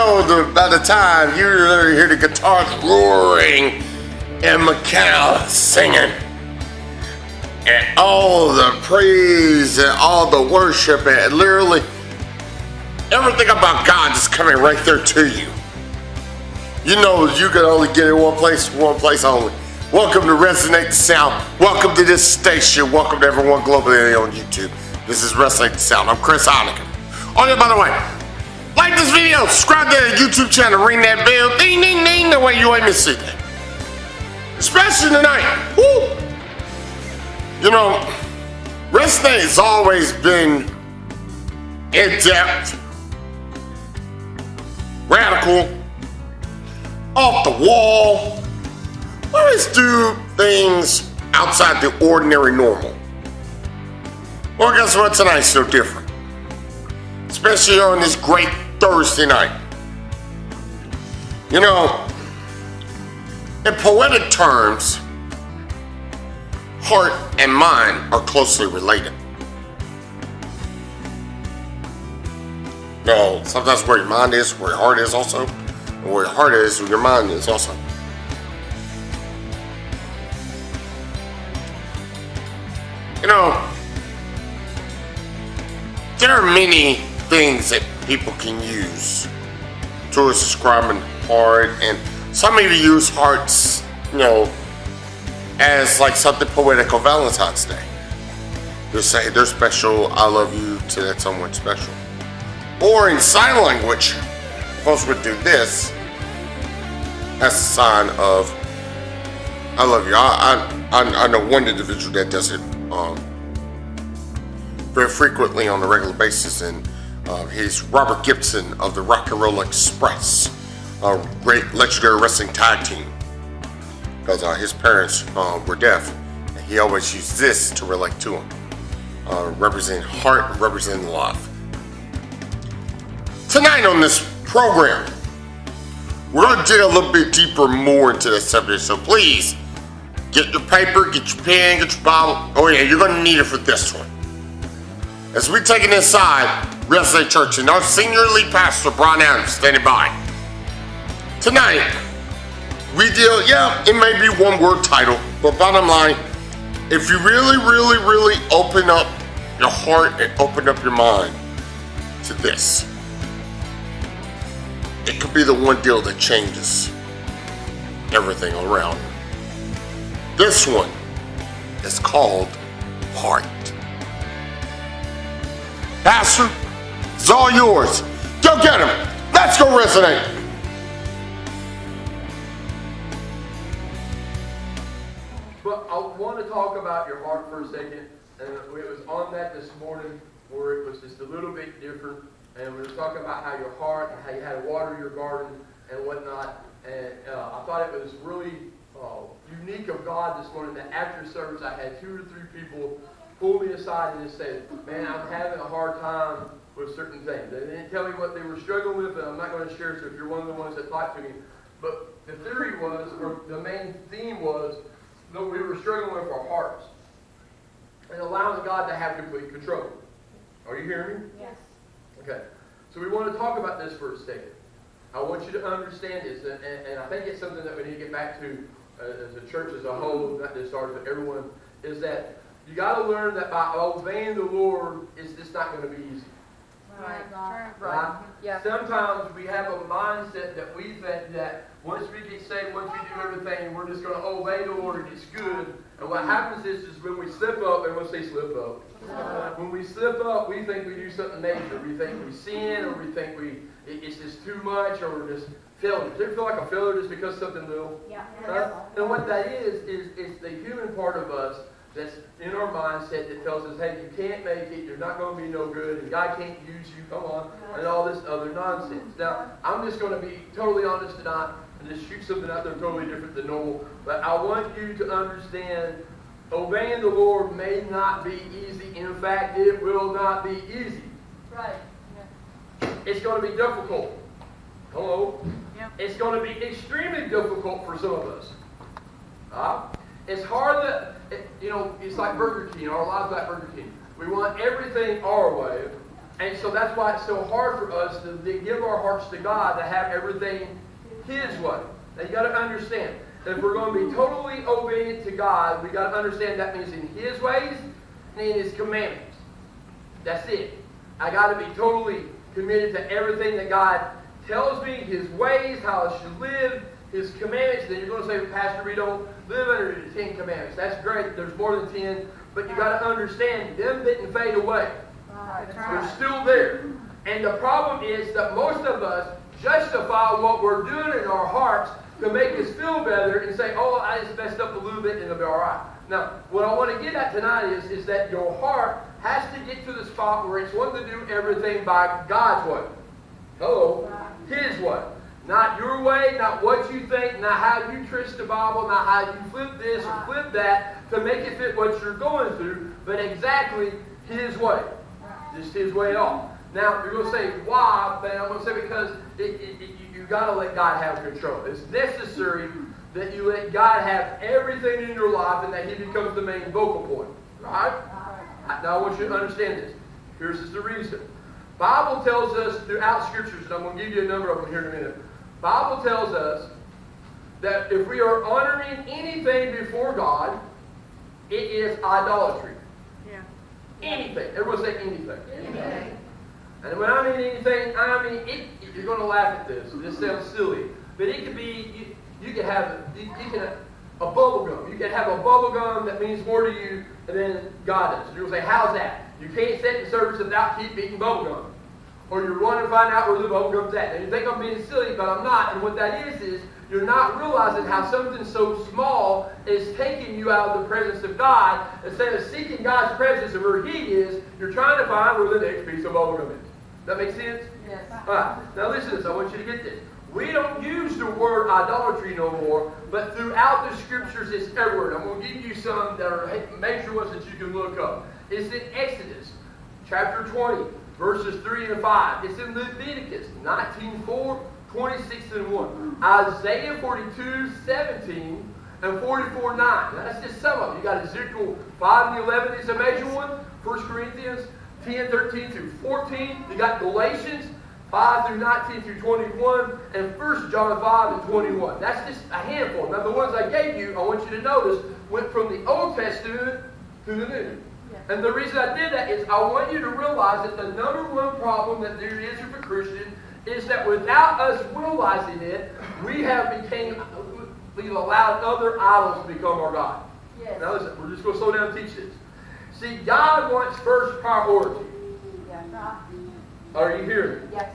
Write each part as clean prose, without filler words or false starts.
know that by the time you hear the guitars roaring and Mikhail singing and all the praise and all the worship and literally everything about God is coming right there to you. You know you can only get it one place only. Welcome to Resonate the Sound. Welcome to this station. Welcome to everyone globally on YouTube. This is Resonate the Sound. I'm Chris Heineken. Oh yeah, by the way, like this video, subscribe to the YouTube channel, ring that bell, ding ding ding, that way you ain't miss it. Especially tonight. Woo! You know, Resonate has always been in-depth, radical, off the wall. We always do things outside the ordinary normal. Well, guess what? Tonight's no different. Especially on this great Thursday night. You know, in poetic terms, heart and mind are closely related. No, sometimes where your mind is, where your heart is also. And where your heart is, where your mind is also. You know, there are many things that people can use towards describing heart, and some even use hearts, you know, as like something poetic on Valentine's Day. They'll say they're special, I love you to that someone special. Or in sign language, folks would do this as a sign of I love you. I know one individual that does it very frequently on a regular basis, and he's Robert Gibson of the Rock and Roll Express, a great legendary wrestling tag team, because his parents were deaf, and he always used this to relate to them, representing heart and representing love. Tonight on this program, we're going to dig a little bit deeper more into the subject, so please get your paper, get your pen, get your Bible. Oh yeah, you're going to need it for this one. As we take it inside Resonate Church, and our senior lead pastor, Brian Adams, standing by. Tonight, we deal, it may be one word title, but bottom line, if you really, really, really open up your heart and open up your mind to this, it could be the one deal that changes everything around. This one is called heart. Pastor, it's all yours. Go get him. Let's go resonate. But I want to talk about your heart for a second. And it was on that this morning where it was just a little bit different. And we were talking about how your heart and how you had to water your garden and whatnot. And I thought it was really unique of God this morning that after service I had 2 or 3 people pull me aside and just say, man, I'm having a hard time with certain things. They didn't tell me what they were struggling with, and I'm not going to share, so if you're one of the ones that talked to me. But the theory was, or the main theme was, that we were struggling with our hearts and allowing God to have complete control. Are you hearing me? Yes. Okay. So we want to talk about this for a second. I want you to understand this, and I think it's something that we need to get back to as a church as a whole, not just ours, but everyone, is that you got to learn that by obeying the Lord, it's just not going to be easy. Right. Yeah. Sometimes we have a mindset that we think that once we get saved, once we do everything, we're just going to obey the Lord and it's good. And what happens is when we slip up, everyone say slip up. When we slip up, we think we do something major. We think we sin, or we think it's just too much, or we're just failure. Does it feel like a failure just because something little? Yeah. And what that is the human part of us that's in our mindset that tells us, hey, you can't make it, you're not going to be no good, and God can't use you, come on, and all this other nonsense. Now, I'm just going to be totally honest tonight and just shoot something out there totally different than normal, but I want you to understand obeying the Lord may not be easy. In fact, it will not be easy. Right. It's going to be difficult. Hello? Yep. It's going to be extremely difficult for some of us. It's hard that, it's like Burger King. Our lives like Burger King. We want everything our way, And so that's why it's so hard for us to give our hearts to God, to have everything His way. Now you got to understand, if we're going to be totally obedient to God, we got to understand that means in His ways and in His commandments. That's it. I got to be totally committed to everything that God tells me, His ways, how I should live, His commandments. Then you're going to say, Pastor, we don't live under the 10 commandments. That's great. There's more than 10. But you got to understand, them didn't fade away. They're still there. And the problem is that most of us justify what we're doing in our hearts to make us feel better and say, oh, I just messed up a little bit and it'll be all right. Now, what I want to get at tonight is that your heart has to get to the spot where it's wanting to do everything by God's way. Hello? His way. Not your way, not what you think, not how you twist the Bible, not how you flip this or flip that to make it fit what you're going through, but exactly His way. Just His way off. Now, you're going to say, why? But I'm going to say because you've got to let God have control. It's necessary that you let God have everything in your life and that He becomes the main focal point. Right? Now, I want you to understand this. Here's the reason. Bible tells us throughout Scriptures, and I'm going to give you a number of them here in a minute. Bible tells us that if we are honoring anything before God, it is idolatry. Yeah. Anything. Everyone say anything. Anything. And when I mean anything, I mean it. You're going to laugh at this. This sounds silly, but it could be. You could have a bubble gum. You could have a bubble gum that means more to you than God does. You'll say, "How's that?" You can't sit in service without keep eating bubble gum, or you're wanting to find out where the bubble gum's at. And you think I'm being silly, but I'm not. And what that is you're not realizing how something so small is taking you out of the presence of God. Instead of seeking God's presence of where He is, you're trying to find where the next piece of bubble gum is. Does that make sense? Yes. All right. Now listen to this. I want you to get this. We don't use the word idolatry no more, but throughout the Scriptures it's everywhere. I'm going to give you some that are major ones that you can look up. It's in Exodus chapter 20, verses 3 and 5. It's in Leviticus 19:4, 26 and 1. Isaiah 42, 17 and 44, 9. Now, that's just some of them. You got Ezekiel 5 and 11 is a major one. 1 Corinthians 10, 13 through 14. You got Galatians 5 through 19 through 21, and 1 John 5 and 21. That's just a handful. Now, the ones I gave you, I want you to notice, went from the Old Testament to the New. Yes. And the reason I did that is I want you to realize that the number one problem that there is for Christians is that without us realizing it, we've allowed other idols to become our God. Yes. Now listen, we're just going to slow down and teach this. See, God wants first priority. Yes. Are you hearing me? Yes.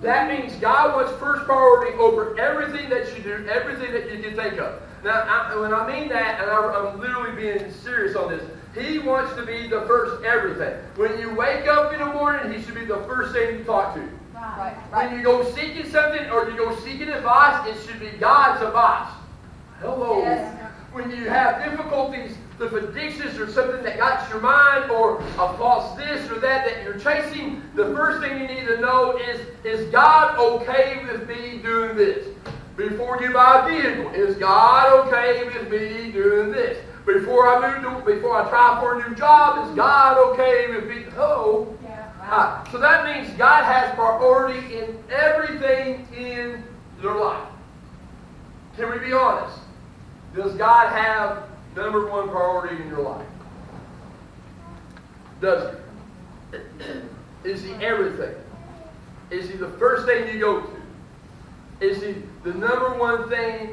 That means God wants first priority over everything that you do, everything that you can think of. Now, when I mean that, and I'm literally being serious on this, He wants to be the first everything. When you wake up in the morning, He should be the first thing you talk to. Right. When you go seeking something or you go seeking advice, it should be God's advice. Hello. Yes. When you have difficulties, if addictions or something that got your mind, or a false this or that you're chasing, the first thing you need to know is God okay with me doing this? Before you buy a vehicle, is God okay with me doing this? Before I try for a new job, is God okay with me? Hello. Yeah. So that means God has priority in everything in your life. Can we be honest? Does God have number one priority in your life? Does He? Is He everything? Is He the first thing you go to? Is He the number one thing?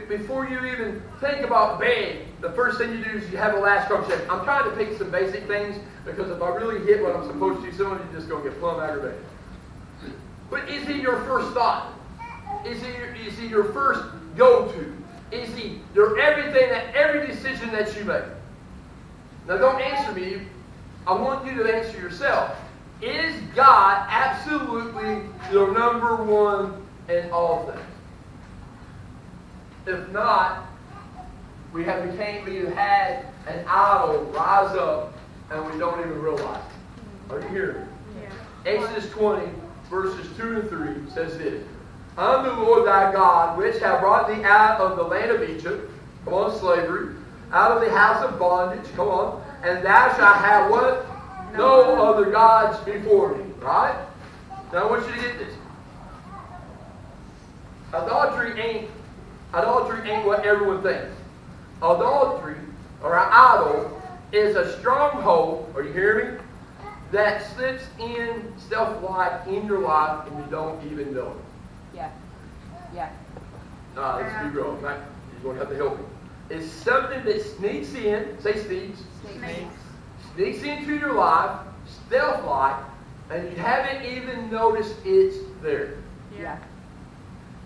Before you even think about bed, the first thing you do is you have a last conversation. I'm trying to pick some basic things because if I really hit what I'm supposed to, some of you are just going to get plumb aggravated. But is He your first thought? Is He your first go-to? Is He your everything at every decision that you make? Now don't answer me. I want you to answer yourself. Is God absolutely your number one in all things? If not, we have had an idol rise up and we don't even realize it. Are you hearing me? Yeah. Exodus 20, verses 2 and 3 says this. I'm the Lord thy God, which have brought thee out of the land of Egypt, come on, slavery, out of the house of bondage, come on, and thou shalt have what? No other gods before me. Right? Now I want you to get this. Idolatry ain't what everyone thinks. Idolatry, or an idol, is a stronghold, are you hearing me? That slips in stealth-like in your life and you don't even know it. Yeah. Yeah. Let's be real. You're going to have to help me. It's something that sneaks in, say sneaks. Sneaks into your life, stealth-like, and you haven't even noticed it's there. Yeah.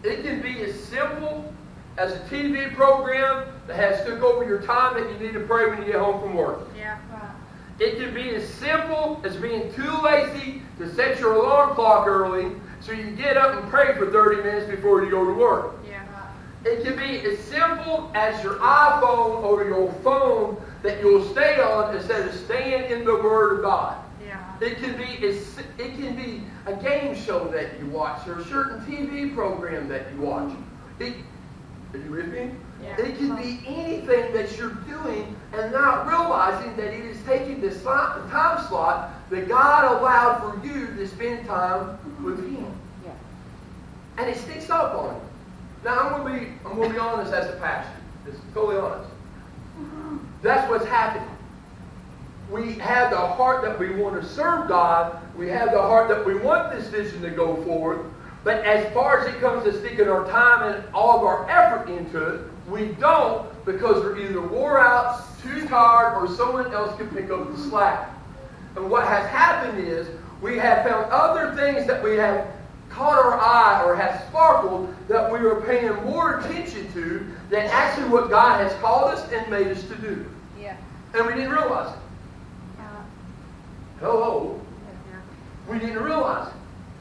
It can be as simple as a TV program that has took over your time that you need to pray when you get home from work. Yeah. It can be as simple as being too lazy to set your alarm clock early so you can get up and pray for 30 minutes before you go to work. Yeah. It can be as simple as your iPhone or your phone that you'll stay on instead of staying in the Word of God. Yeah. It can be a game show that you watch or a certain TV program that you watch. Are you with me? Yeah. It can be anything that you're doing and not realizing that it is taking the time slot that God allowed for you to spend time with Him. Yeah. And it sticks up on you. Now I'm going to be honest as a pastor. Just totally honest. That's what's happening. We have the heart that we want to serve God. We have the heart that we want this vision to go forward. But as far as it comes to sticking our time and all of our effort into it, we don't, because we're either wore out, too tired, or someone else can pick up the slack. And what has happened is we have found other things that we have caught our eye or have sparkled that we are paying more attention to than actually what God has called us and made us to do. Yeah. And we didn't realize it. Hello. We didn't realize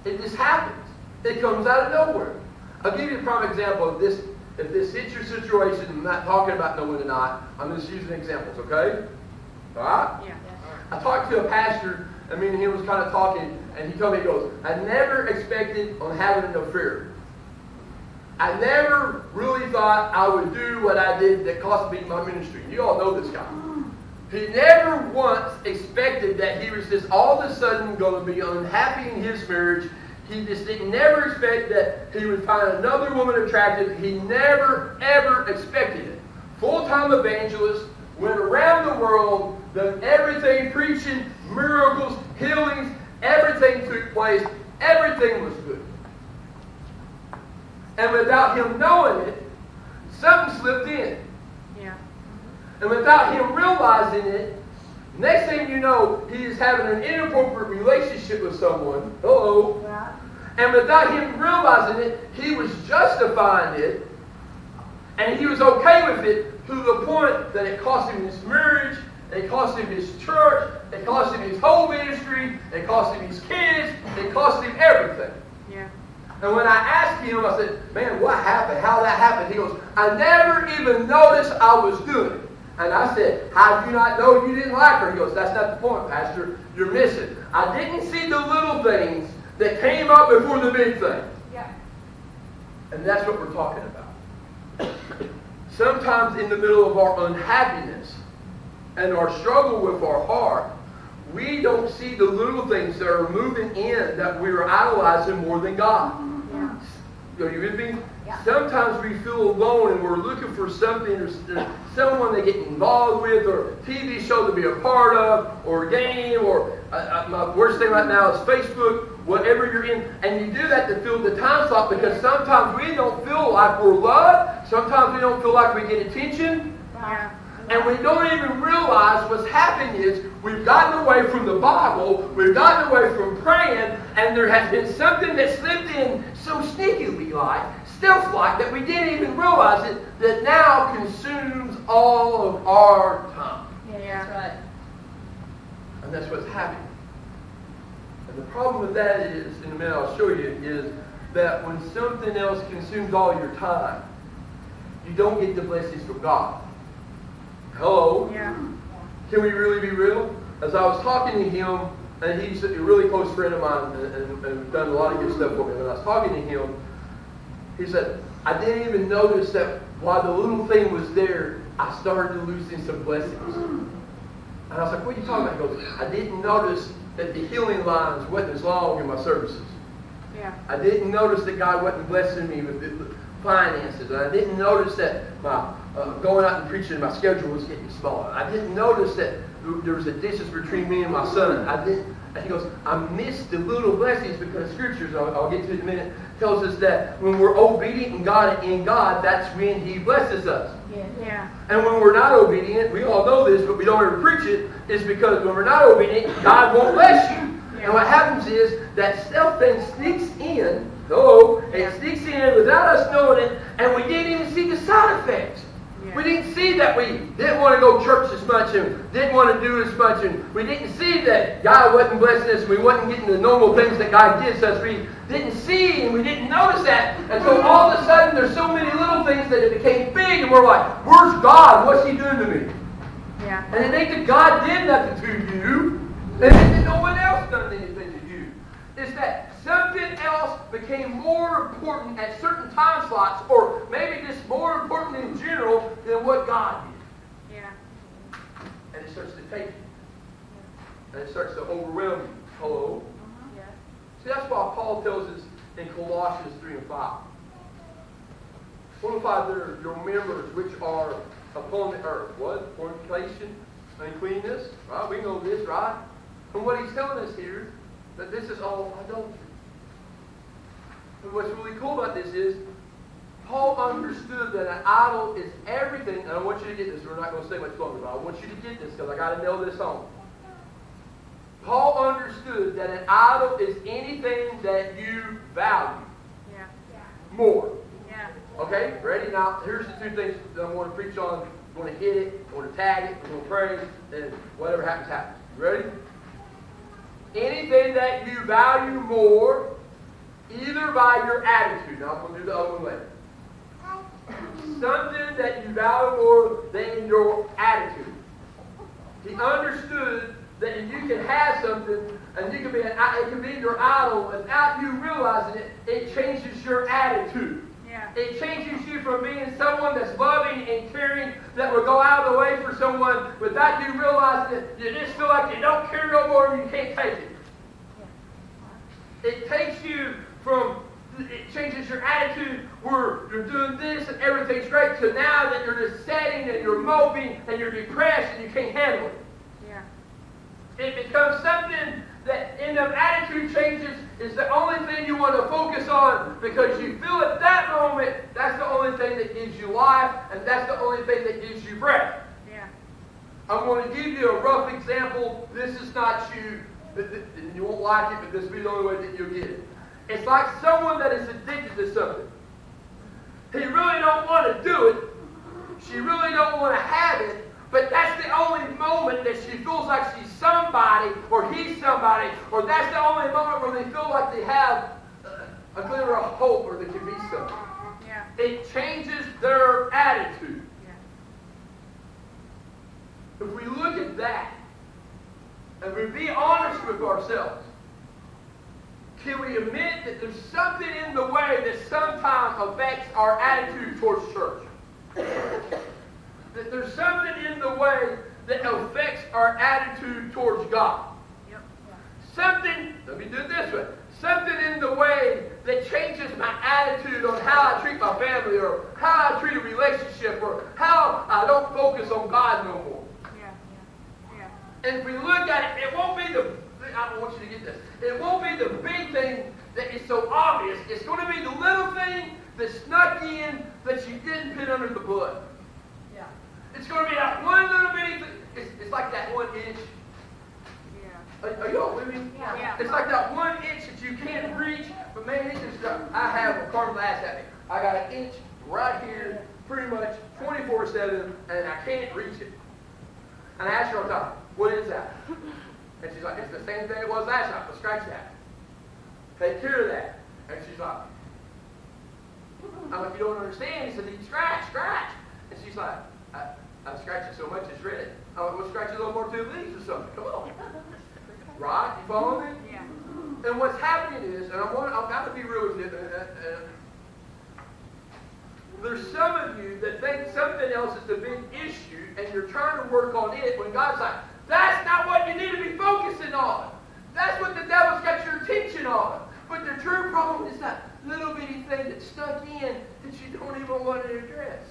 it. It just happens. It comes out of nowhere. I'll give you a prime example of this. If this hits your situation, I'm not talking about knowing or not. I'm just using examples, okay? All right? Yeah. I talked to a pastor, and me and him was kind of talking, and he told me, he goes, I never expected on having an affair. I never really thought I would do what I did that cost me my ministry. You all know this guy. He never once expected that he was just all of a sudden going to be unhappy in his marriage. He just never expect that he would find another woman attractive. He never, ever expected it. Full-time evangelist, went around the world, done everything, preaching, miracles, healings, everything took place. Everything was good. And without him knowing it, something slipped in. Yeah. And without him realizing it, next thing you know, he is having an inappropriate relationship with someone. Hello. Yeah. And without him realizing it, he was justifying it. And he was okay with it to the point that it cost him his marriage, it cost him his church, it cost him his whole ministry, it cost him his kids, it cost him everything. Yeah. And when I asked him, I said, man, what happened? How that happened? He goes, I never even noticed I was doing it. And I said, how did you not know you didn't like her? He goes, that's not the point, Pastor. You're missing. I didn't see the little things that came up before the big thing. Yeah. And that's what we're talking about. Sometimes in the middle of our unhappiness and our struggle with our heart, we don't see the little things that are moving in that we are idolizing more than God. Yeah. Are you with me? Yeah. Sometimes we feel alone and we're looking for something or someone to get involved with, or a TV show to be a part of, or a game, or my worst thing right now is Facebook, whatever you're in. And you do that to fill the time slot because sometimes we don't feel like we're loved. Sometimes we don't feel like we get attention. Yeah. And we don't even realize what's happening is we've gotten away from the Bible, we've gotten away from praying, and there has been something that slipped in so sneakily like, stealth-like, that we didn't even realize it, that now consumes all of our time. Yeah. That's right. And that's what's happening. And the problem with that is, in a minute I'll show you, is that when something else consumes all your time, you don't get the blessings from God. Hello? Yeah. Can we really be real? As I was talking to him, and he's a really close friend of mine and done a lot of good stuff for me. When I was talking to him, he said, I didn't even notice that while the little thing was there, I started losing some blessings. And I was like, what are you talking about? He goes, I didn't notice that the healing lines wasn't as long in my services. Yeah. I didn't notice that God wasn't blessing me with the finances. And I didn't notice that my going out and preaching, my schedule was getting smaller. I didn't notice that there was a distance between me and my son. And he goes, I missed the little blessings because scriptures, I'll get to it in a minute, tells us that when we're obedient in God, that's when He blesses us. Yeah. And when we're not obedient, we all know this, but we don't ever preach it, is because when we're not obedient, God won't bless you. Yeah. And what happens is that stealth thing sneaks in, it sneaks in without us knowing it, and we didn't even see the side effects. Yeah. We didn't see that we didn't want to go to church as much and didn't want to do as much, and we didn't see that God wasn't blessing us and we wasn't getting the normal things that God gives us. We didn't see and we didn't notice that until all of a sudden there's so many little things that it became big and we're like, where's God? What's He doing to me? Yeah. And it ain't that God did nothing to you, and it ain't that no one else done anything to you. It's that something else became more important at certain time slots, or maybe just more important in general than what God did. Yeah. And it starts to take you. And it starts to overwhelm you. Hello? Yeah. See, that's why Paul tells us in Colossians 3 and 5. 4 and 5, there are your members which are upon the earth. What? Fornication, uncleanness. Right? We know this, right? And what he's telling us here, that this is all idolatry. And what's really cool about this is, Paul understood that an idol is everything, and I want you to get this, we're not going to stay much longer, but I want you to get this because I got to nail this on. Paul understood that an idol is anything that you value Yeah. more. Yeah. Okay, ready? Now, here's the two things that I'm going to preach on. I'm going to hit it, I'm going to tag it, I'm going to pray, and whatever happens, happens. You ready? Anything that you value more, either by your attitude. Now, I'm going to do the other one later. Something that you value more than your attitude. He understood that if you can have something, and you can be it can be your idol without you realizing it, it changes your attitude. Yeah. It changes you from being someone that's loving and caring, that will go out of the way for someone without you realizing it. You just feel like you don't care no more and you can't take it. It takes you from, it changes your attitude where you're doing this and everything's great to now that you're just setting and you're moping and you're depressed and you can't handle it. Yeah. It becomes something that in the attitude changes is the only thing you want to focus on because you feel at that moment that's the only thing that gives you life and that's the only thing that gives you breath. Yeah. I'm going to give you a rough example. This is not you. You won't like it, but this will be the only way that you'll get it. It's like someone that is addicted to something. He really don't want to do it. She really don't want to have it. But that's the only moment that she feels like she's somebody, or he's somebody, or that's the only moment where they feel like they have a glimmer of hope, or they can be something. Yeah. It changes their attitude. Yeah. If we look at that, and we be honest with ourselves, can we admit that there's something in the way that sometimes affects our attitude towards church? That there's something in the way that affects our attitude towards God. Yep. Something, let me do it this way, something in the way that changes my attitude on how I treat my family, or how I treat a relationship, or how I don't focus on God no more. Yeah. And if we look at it, it won't be the, I don't want you to get this, it won't be the big thing that is so obvious. It's going to be the little thing that snuck in that you didn't put under the blood. Yeah. It's going to be that one little bitty thing. It's like that 1 inch. Yeah. Are you all with me? Yeah. It's like that 1 inch that you can't reach, but man, it's just, I have a carbon glass at me. I got an inch right here, pretty much 24/7, and I can't reach it. And I asked her all the time, what is that? And she's like, it's the same thing it was last night, but scratch that. Take care of that. And she's like, I'm like, you don't understand. He said, you scratch. And she's like, I scratch it so much it's red. I'm like, we'll scratch it a little more to the leaves or something. Come on. Right? You follow me? Yeah. And what's happening is, and I've got to be real with you, there's some of you that think something else is the big issue, and you're trying to work on it when God's like, That's not what you need to be focusing on. That's what the devil's got your attention on. But the true problem is that little bitty thing that's stuck in that you don't even want to address.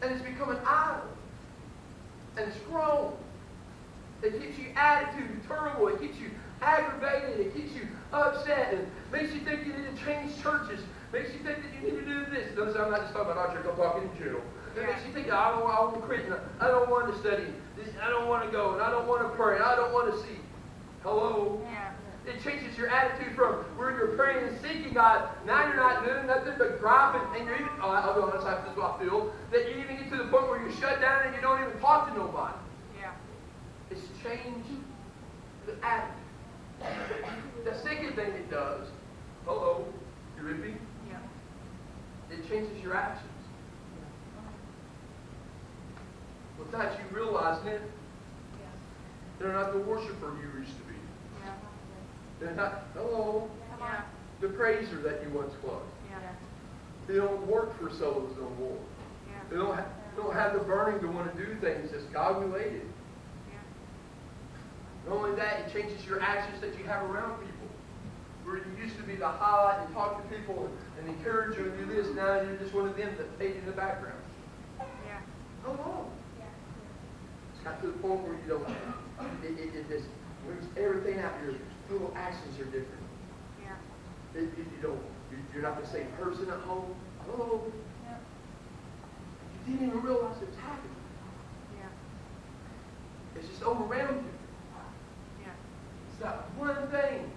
And it's become an idol. And it's grown. It gives you attitude and turmoil. It keeps you aggravated. It keeps you upset. And makes you think you need to change churches. Makes you think that you need to do this. Notice I'm not just talking about our church. I'm talking in general. It makes you think, I want to quit. I don't want to study. I don't want to go. And I don't want to pray. I don't want to see. Hello? Yeah. It changes your attitude from where you're praying and seeking God. Now you're not doing nothing but griping. And you're even, I'll be honest, this is what I feel, that you even get to the point where you're shut down and you don't even talk to nobody. Yeah. It's changed the attitude. The second thing it does, hello, you with me? Yeah. It changes your actions. Without you realizing it, they're not the worshiper you used to be. Yeah. They're not, hello, Yeah. the praiser that you once was. Yeah. They don't work for souls no more. Yeah. They don't have the burning to want to do things that's God related. Yeah. Not only that, it changes your actions that you have around people. Where you used to be the highlight and talk to people and encourage you and do this, now you're just one of them that fade in the background. Yeah. Hello. It's got to the point where you don't, it just brings everything out. Your little actions are different. Yeah. You're not the same person at home. Hello. Yeah. You didn't even realize it was happening. Yeah. It's just overwhelmed you. Yeah. It's that one thing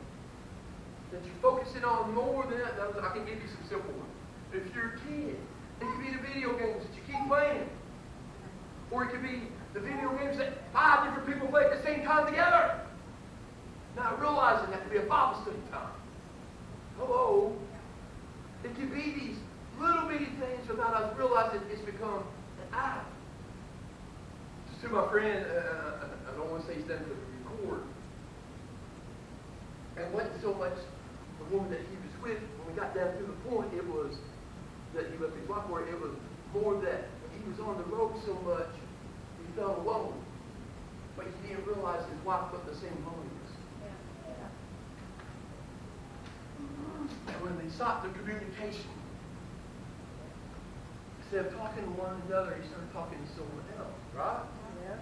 that you're focusing on more than that. I can give you some simple ones. If you're a kid, it could be the video games that you keep playing. Or it could be the video games that 5 different people play at the same time together. Not realizing that could be a Bible study time. Hello. It could be these little bitty things without us realizing it's become an idol. Just to my friend, I don't want to say he's done to record. And it wasn't so much the woman that he was with, when we got down to the point, it was that he left his wife for it. It was more that he was on the road so much, he felt alone. But he didn't realize his wife felt the same loneliness. And when they stopped their communication, instead of talking to one another, he started talking to someone else, right? Yeah.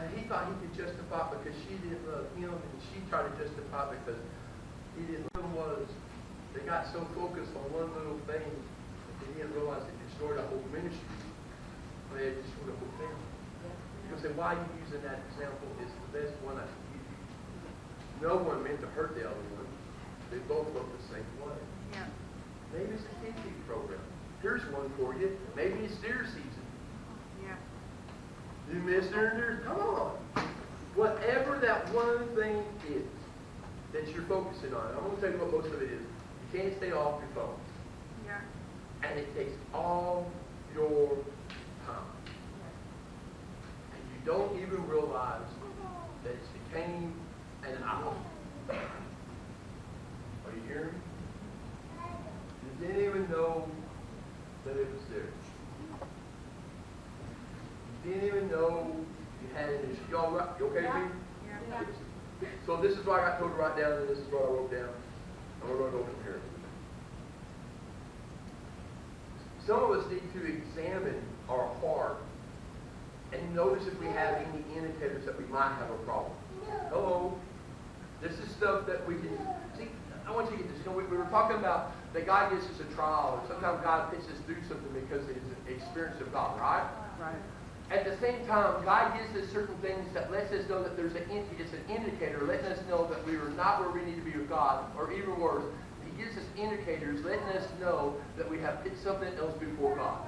And he thought he could justify it because she didn't love him, and she tried to justify it because he didn't love him. They got so focused on one little thing that they didn't realize it destroyed a whole ministry. They had destroyed a whole family. You say, why are you using that example? It's the best one I can give you. No one meant to hurt the other one. They both look the same way. Yeah. Maybe it's a kid program. Here's one for you. Maybe it's deer season. Yeah. You miss deer? Come on. Whatever that one thing is that you're focusing on, I'm going to tell you what most of it is. You can't stay off your phone. Yeah. And it takes all your time. And you don't even realize that it's became an idol. Are you hearing me? You didn't even know that it was there. You didn't even know you had an issue. Y'all right? You okay with me? Yeah. So this is what I got told to write down, and this is what I wrote down. And we're going to go from here. Some of us need to examine our heart and notice if we have any indicators that we might have a problem. Hello? This is stuff that we can see. I want you to get this. You know, we were talking about that God gives us a trial, or sometimes God puts us through something because it's an experience of God, right? Right. At the same time, God gives us certain things that lets us know that it's an indicator, letting us know that we are not where we need to be with God, or even worse, He gives us indicators, letting us know that we have put something else before God.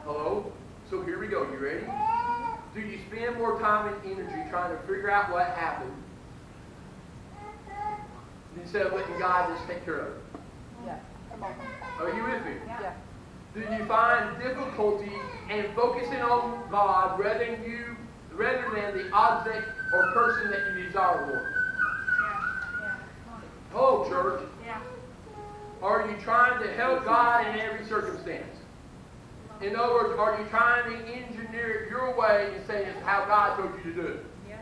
Hello? So here we go. You ready? Do you spend more time and energy trying to figure out what happened instead of letting God just take care of it? Yeah. Come on. Are you with me? Yeah. Do you find difficulty in focusing on God rather than the object or person that you desire more? Yeah. Oh, church. Yeah. Are you trying to help God in every circumstance? In other words, are you trying to engineer it your way and say it's how God told you to do it? Yeah.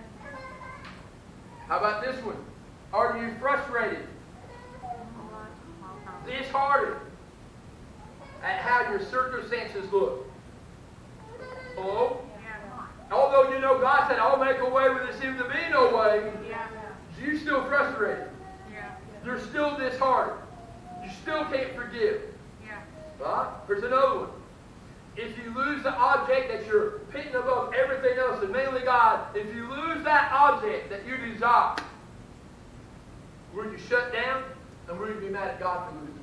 How about this one? Are you frustrated, All the time. disheartened at how your circumstances look? Hello? Yeah. Although you know God said, I'll make a way where there seems to be no way, Yeah. you're still frustrated. Yeah. You're still disheartened. You still can't forgive. Yeah. Right? Here's another one. If you lose the object that you're pitting above everything else, and mainly God, if you lose that object that you desire, will you shut down and will you be mad at God for losing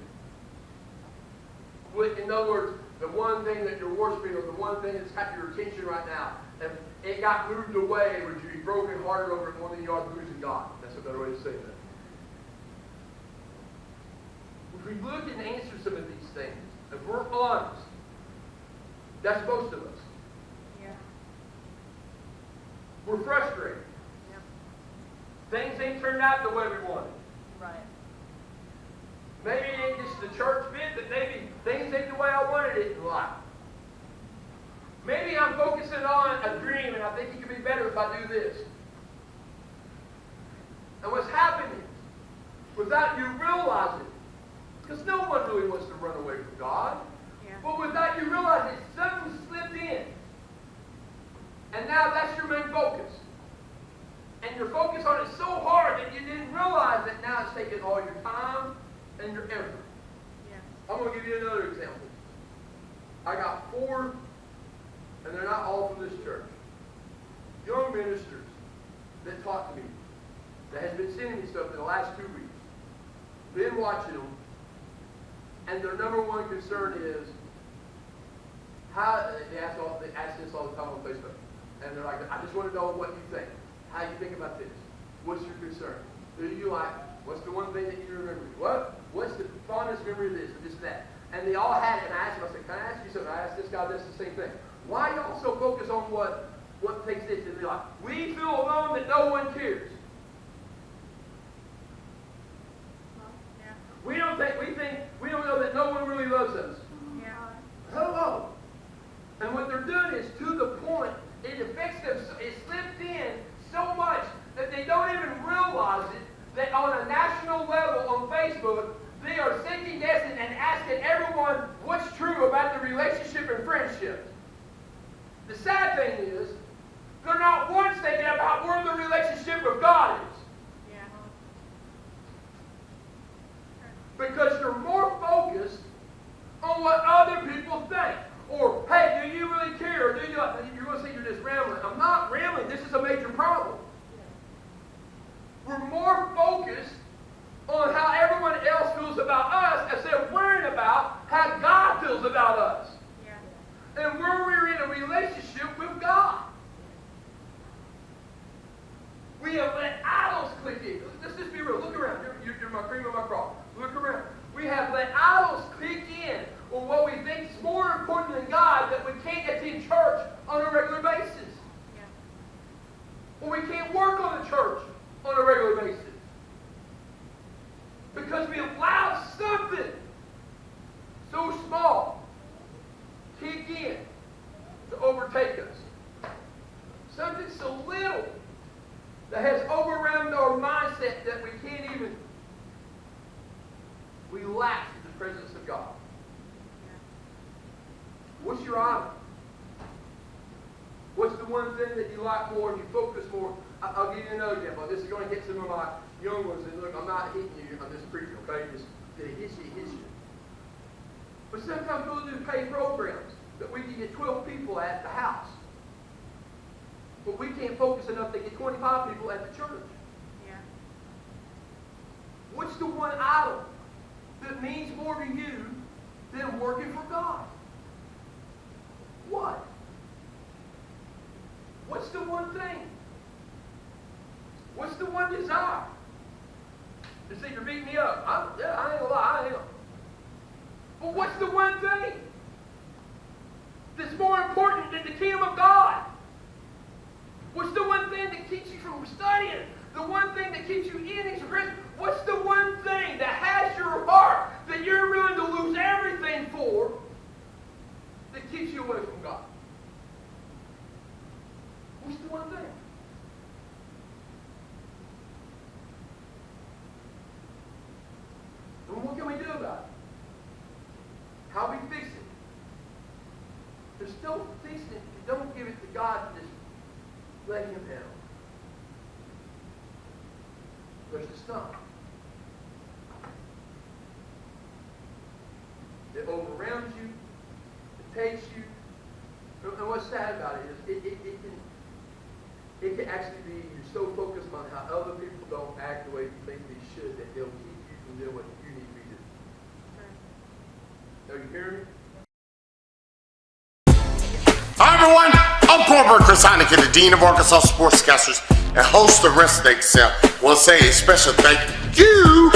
it? In other words, the one thing that you're worshiping or the one thing that's got your attention right now, if it got moved away, would you be brokenhearted over it more than you are losing God? That's a better way to say that. If we look and answer some of these things, if we're honest, that's most of us. Yeah. We're frustrated. Yep. Things ain't turned out the way we wanted. Right. Maybe it ain't just the church fit, but maybe things ain't the way I wanted it in life. Maybe I'm focusing on a dream and I think it could be better if I do this. And what's happening without you realizing, because no one really wants to run away from God, Yeah. but without you realizing something slipped in. And now that's your main focus. And you're focused on it so hard that you didn't realize that now it's taking all your time and your effort. Yeah. I'm going to give you another example. I got 4, and they're not all from this church, young ministers that talk to me, that has been sending me stuff in the last 2 weeks. Been watching them, and their number one concern is how they ask this all the time on Facebook, and they're like, I just want to know what you think. How you think about this? What's your concern? Who do you like? What's the one thing that you remember? What's the fondest memory of this or this and that? And they all had it, and I asked them, I said, can I ask you something? I asked this guy this the same thing. Why y'all so focused on what takes this? And they're like, we feel alone that no one cares. Yeah. We don't know that no one really loves us. Yeah. Hello. And what they're doing is to the point, it affects them, it slipped in so much that they don't even realize it, that on a national level on Facebook, they are second guessing and asking everyone what's true about the relationship and friendship. The sad thing is, they're not once thinking about where the relationship with God is. Yeah. Because you're more focused on what other people think. Or, hey, do you really care? Or do you, you're going to say you're just rambling. I'm not rambling. This is a major problem. We're more focused on how everyone else feels about us instead of worrying about how God feels about us. Yeah. And where we're in a relationship with God. We have let idols click in. Let's just be real. Look around. You're my cream of my crop. Look around. We have let idols click in on what we think is more important than God, that we can't attend church on a regular basis. Yeah. Or we can't work on the church on a regular basis. Because we allowed something so small kick in to overtake us. Something so little that has overwhelmed our mindset that we can't even, we lack the presence of God. What's your idol? What's the one thing that you like more and you focus more? I'll give you another example. This is going to hit some of my young ones. And look, I'm not hitting you. I'm just preaching, okay? Just it hits you. But sometimes we'll do paid programs that we can get 12 people at the house. But we can't focus enough to get 25 people at the church. Yeah. What's the one idol that means more to you than working for God? What? What's the one thing? What's the one desire? You say you're beating me up. I ain't gonna lie, I am. But what's the one thing that's more important than the kingdom of God? What's the one thing that keeps you from studying? The one thing that keeps you in His presence? What's the one thing that has your heart that you're willing to lose everything for, that keeps you What's the one thing? And what can we do about it? How we fix it? There's still fixing it if you don't give it to God and just let Him handle it. There's the stuff. It overwhelms you. It takes you. And what's sad about it is it can actually be you're so focused on how other people don't act the way you think they should that they'll keep you from doing what you need to be doing. Are you hearing me? Hi everyone, I'm Cornbread Heineken, the Dean of Arkansas Sportscasters and host of Wrestling Cell. I want to say a special thank you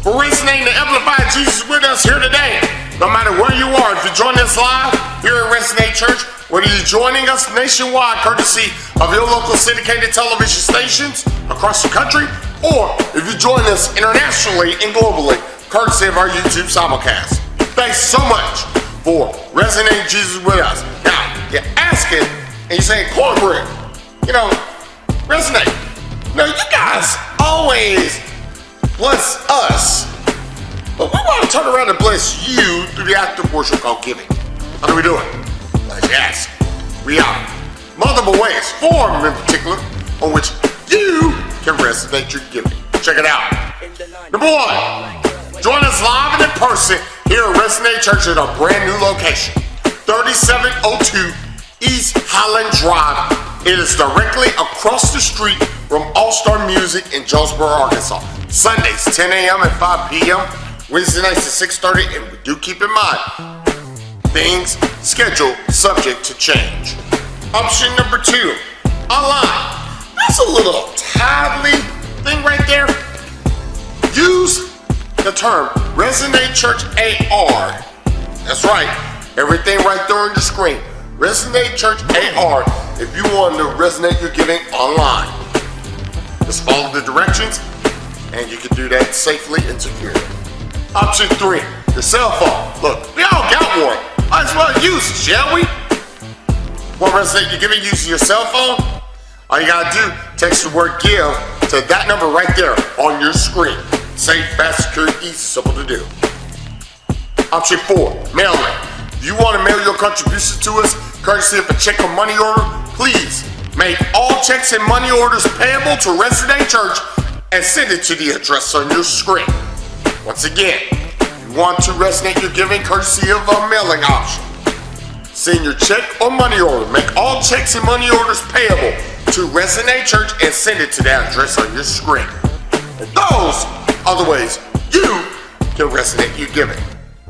for resonating to amplify Jesus with us here today. No matter where you are, if you're joining us live here at Resonate Church, whether you're joining us nationwide courtesy of your local syndicated television stations across the country, or if you're joining us internationally and globally courtesy of our YouTube simulcast. Thanks so much for resonating Jesus with us. Now, you're asking and you're saying, Cornbread, resonate. You guys always bless us, but we want to turn around and bless you through the act of worship called giving. How do we do it? Yes, we have multiple ways, 4 of them in particular, on which you can resonate your giving. Check it out. Number 1, join us live and in person here at Resonate Church at our brand new location, 3702 East Highland Drive. It is directly across the street from All-Star Music in Jonesboro, Arkansas. Sundays, 10 a.m. and 5 p.m. Wednesday nights at 6:30, and we do keep in mind, things scheduled subject to change. Option number 2, online. That's a little tidely thing right there. Use the term Resonate Church AR. That's right, everything right there on the screen. Resonate Church AR if you want to resonate your giving online. Just follow the directions and you can do that safely and securely. Option 3, your cell phone. Look, we all got one. Might as well use it, shall we? Want to resonate your giving using your cell phone? All you gotta do, text the word give to that number right there on your screen. Safe, fast, secure, easy, simple to do. Option 4, mailing. If you want to mail your contributions to us, courtesy of a check or money order, please make all checks and money orders payable to Resonate Church and send it to the address on your screen. Once again, if you want to resonate your giving courtesy of a mailing option, send your check or money order. Make all checks and money orders payable to Resonate Church and send it to that address on your screen. And those are the ways you can resonate your giving.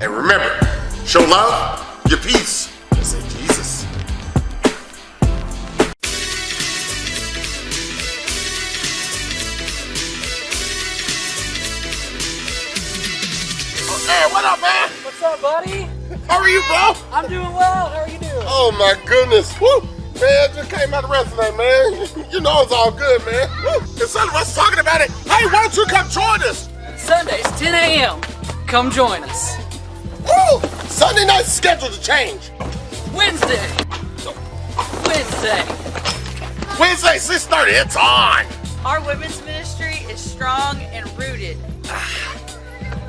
And remember, show love, give peace, and say Jesus. Hey, what up, man? What's up, buddy? How are you, bro? I'm doing well. How are you doing? Oh my goodness. Woo! Man, just came out of Resonate, man. You know it's all good, man. Woo! Instead of us talking about it, hey, why don't you come join us? Sundays, 10 a.m. Come join us. Woo! Sunday night's scheduled to change. Wednesday, 6:30, it's on. Our women's ministry is strong and rooted.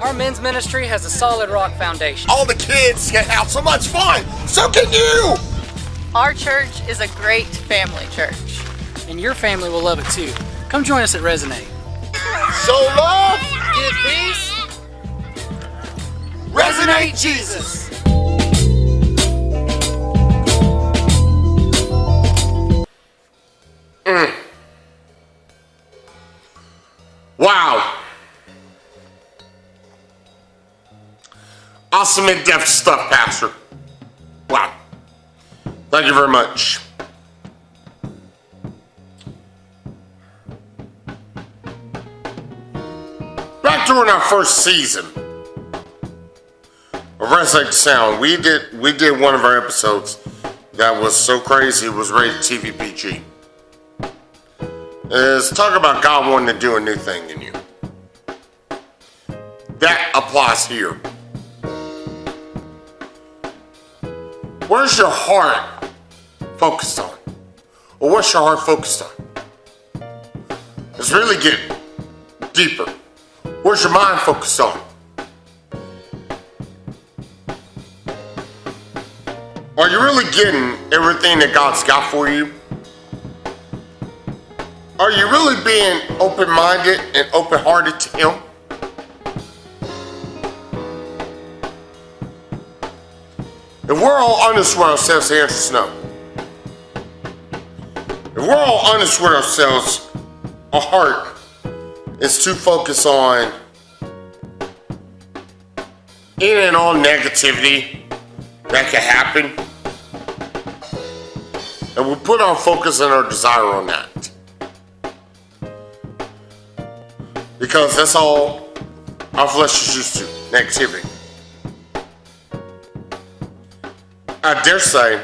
Our men's ministry has a solid rock foundation. All the kids can have so much fun. So can you. Our church is a great family church. And your family will love it too. Come join us at Resonate. Show love. Give peace. Resonate Jesus. Wow. Awesome in-depth stuff, Pastor. Wow. Thank you very much. Back during our first season of Resonate Sound, we did one of our episodes that was so crazy it was rated TV PG. It's talk about God wanting to do a new thing in you. That applies here. Where's your heart focused on? Well, what's your heart focused on? Let's really get deeper. What's your mind focused on? Are you really getting everything that God's got for you? Are you really being open-minded and open-hearted to Him? If we're all honest with ourselves, the answer is no. If we're all honest with ourselves, our heart is too focused on any and all negativity that can happen. And we put our focus and our desire on that. Because that's all our flesh is used to, negativity. I dare say,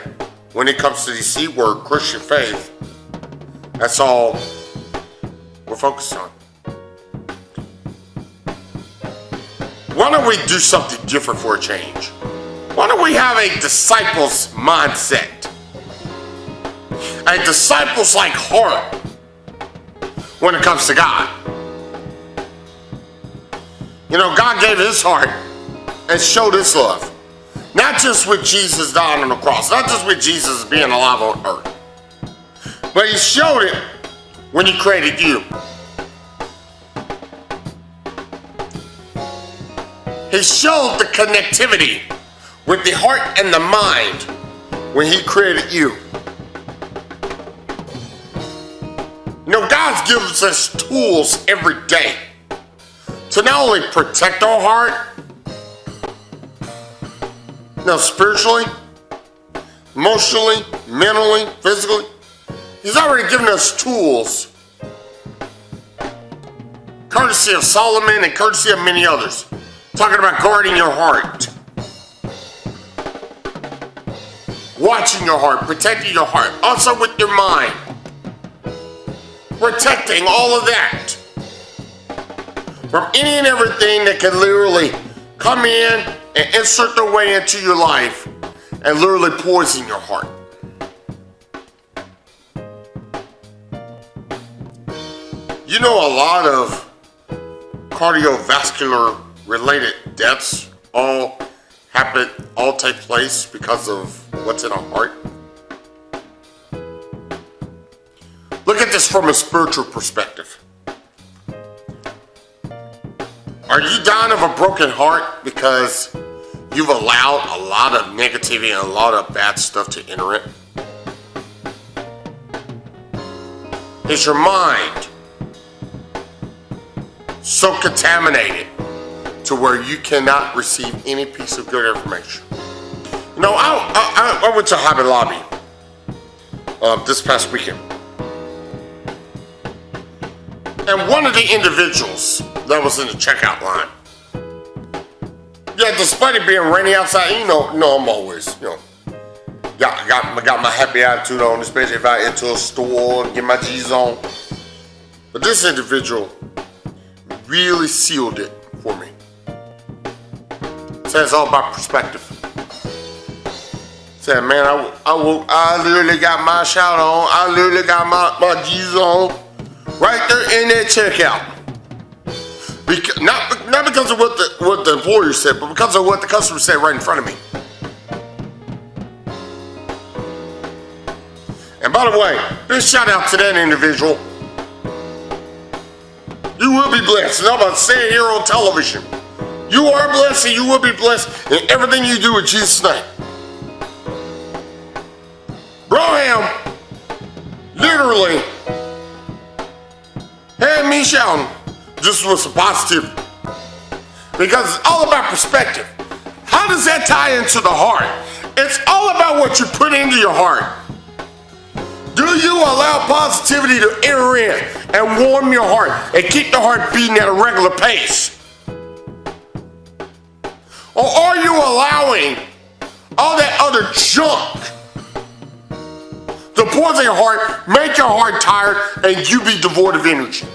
when it comes to the C word, Christian faith, that's all we're focused on. Why don't we do something different for a change? Why don't we have a disciples mindset? A disciples like heart when it comes to God. You know, God gave His heart and showed His love. Not just with Jesus dying on the cross, not just with Jesus being alive on earth, but He showed it when He created you. He showed the connectivity with the heart and the mind when He created you. You know, God gives us tools every day to not only protect our heart, spiritually, emotionally, mentally, physically. He's already given us tools, courtesy of Solomon and courtesy of many others, talking about guarding your heart, watching your heart, protecting your heart, also with your mind, protecting all of that from any and everything that can literally come in and insert their way into your life and literally poison your heart. You know, a lot of cardiovascular related deaths all take place because of what's in our heart. Look at this from a spiritual perspective. Are you dying of a broken heart because you've allowed a lot of negativity and a lot of bad stuff to enter it? Is your mind so contaminated to where you cannot receive any piece of good information? You know, I went to Hobby Lobby this past weekend. And one of the individuals that was in the checkout line, yeah, despite it being rainy outside, you know I'm always, got my happy attitude on, especially if I enter a store and get my G's on. But this individual really sealed it for me. Said it's all about perspective. Said, man, I literally got my shout on, I literally got my G's on, right there in that checkout. Not because of what the employer said, but because of what the customer said right in front of me. And by the way, big shout out to that individual. You will be blessed. And I'm about to say it here on television. You are blessed and you will be blessed in everything you do in Jesus' name. Broham literally had me shouting just with some positivity. Because it's all about perspective. How does that tie into the heart? It's all about what you put into your heart. Do you allow positivity to enter in and warm your heart and keep the heart beating at a regular pace? Or are you allowing all that other junk to poison your heart, make your heart tired, and you be devoid of energy?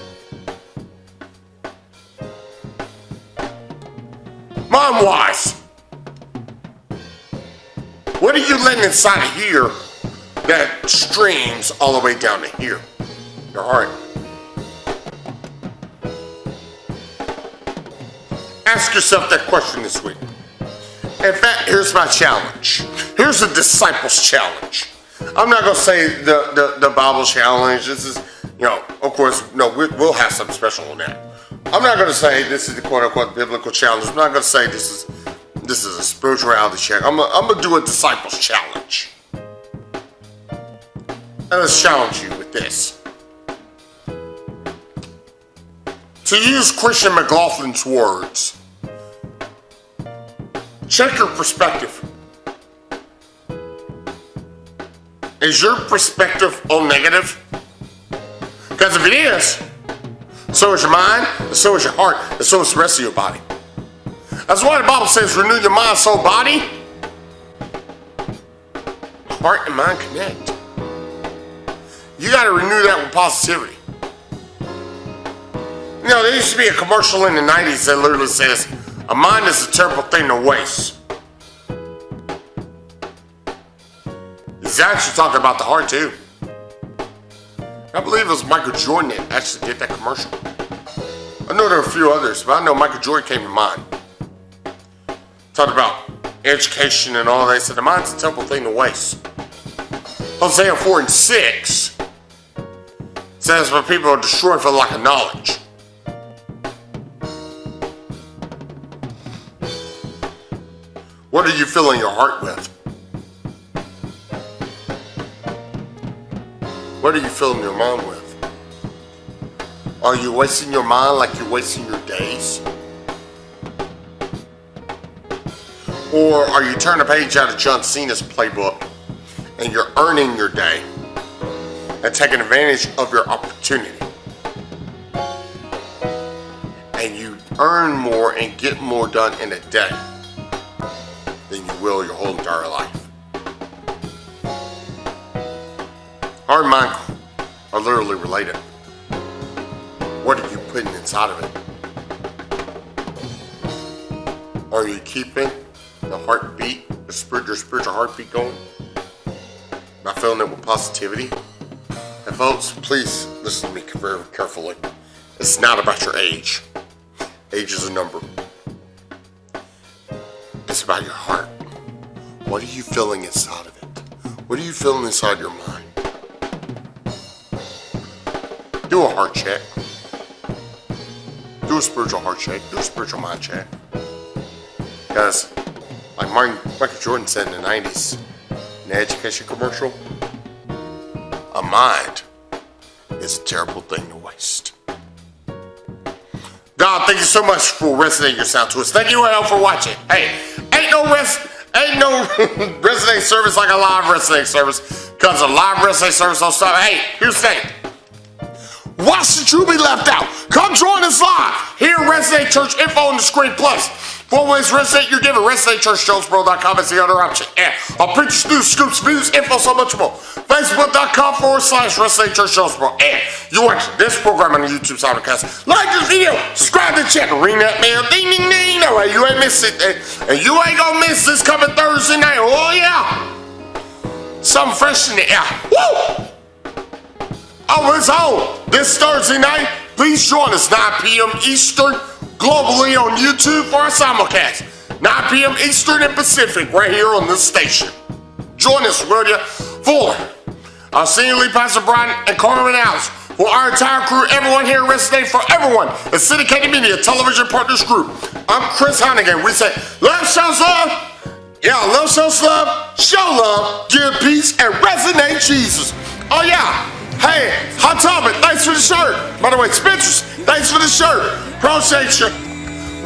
Mind-wise, what are you letting inside of here that streams all the way down to here, your heart. Ask yourself that question this week. In fact, here's my challenge. Here's a disciples challenge. I'm not going to say the Bible challenge. This is, of course, no, we'll have something special on that. I'm not going to say this is the quote-unquote biblical challenge. I'm not going to say this is a spirituality check. I'm going to do a disciples challenge. And let's challenge you with this. To use Christian McLaughlin's words, check your perspective. Is your perspective all negative? Because if it is, so is your mind, and so is your heart, and so is the rest of your body. That's why the Bible says, renew your mind, soul, body. Heart and mind connect. You got to renew that with positivity. There used to be a commercial in the 90s that literally says, a mind is a terrible thing to waste. He's actually talking about the heart too. I believe it was Michael Jordan that actually did that commercial. I know there are a few others, but I know Michael Jordan came to mind. Talked about education and all that. He said the mind's a terrible thing to waste. Hosea 4:6 says, but people are destroyed for lack of knowledge. What are you filling your heart with? What are you filling your mind with? Are you wasting your mind like you're wasting your days? Or are you turning a page out of John Cena's playbook and you're earning your day and taking advantage of your opportunity? And you earn more and get more done in a day than you will your whole entire life. Heart and mind are literally related. What are you putting inside of it? Are you keeping the heartbeat, your spiritual heartbeat going by filling it with positivity? And folks, please listen to me very carefully. It's not about your age. Age is a number. It's about your heart. What are you feeling inside of it? What are you feeling inside your mind? Do a heart check. Do a spiritual heart check. Do a spiritual mind check. Because, like Michael Jordan said in the 90s, in the education commercial, a mind is a terrible thing to waste. God, thank you so much for resonating your sound to us. Thank you all for watching. Hey, ain't no resonating service like a live resonating service, because a live resonating service don't stop. Hey, here's the thing. Why should you be left out? Come join us live here at Resonate Church. Info on the screen. Plus, 4 ways to resonate your giving. ResonateChurch.Jonesboro.com is the other option. And I'll preach news, scoops, views, info, so much more. Facebook.com/Resonate Church Jonesboro. And you're watching this program on the YouTube simulcast. Like this video, subscribe to the channel, ring that bell, ding, ding, ding. That way you ain't miss it. And you ain't gonna miss this coming Thursday night. Oh, yeah. Something fresh in the air. Woo! Oh, it's on this Thursday night. Please join us 9 p.m. Eastern globally on YouTube for our simulcast. 9 p.m. Eastern and Pacific right here on this station. Join us, will you? For our senior lead pastor Brian and Carmen House, for our entire crew, everyone here resonating for everyone at Syndicated Media Television Partners Group. I'm Chris Heineken. We say love shows love. Yeah, love shows love. Show love. Give peace and resonate Jesus. Oh yeah. Hey, Hot Topic, thanks for the shirt. By the way, Spencer's, thanks for the shirt. Appreciate you.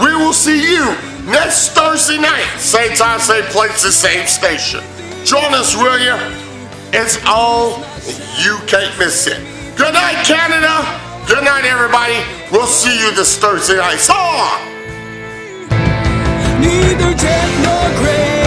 We will see you next Thursday night. Same time, same place, the same station. Join us, will you? It's on. You can't miss it. Good night, Canada. Good night, everybody. We'll see you this Thursday night. So long. Neither death nor grave.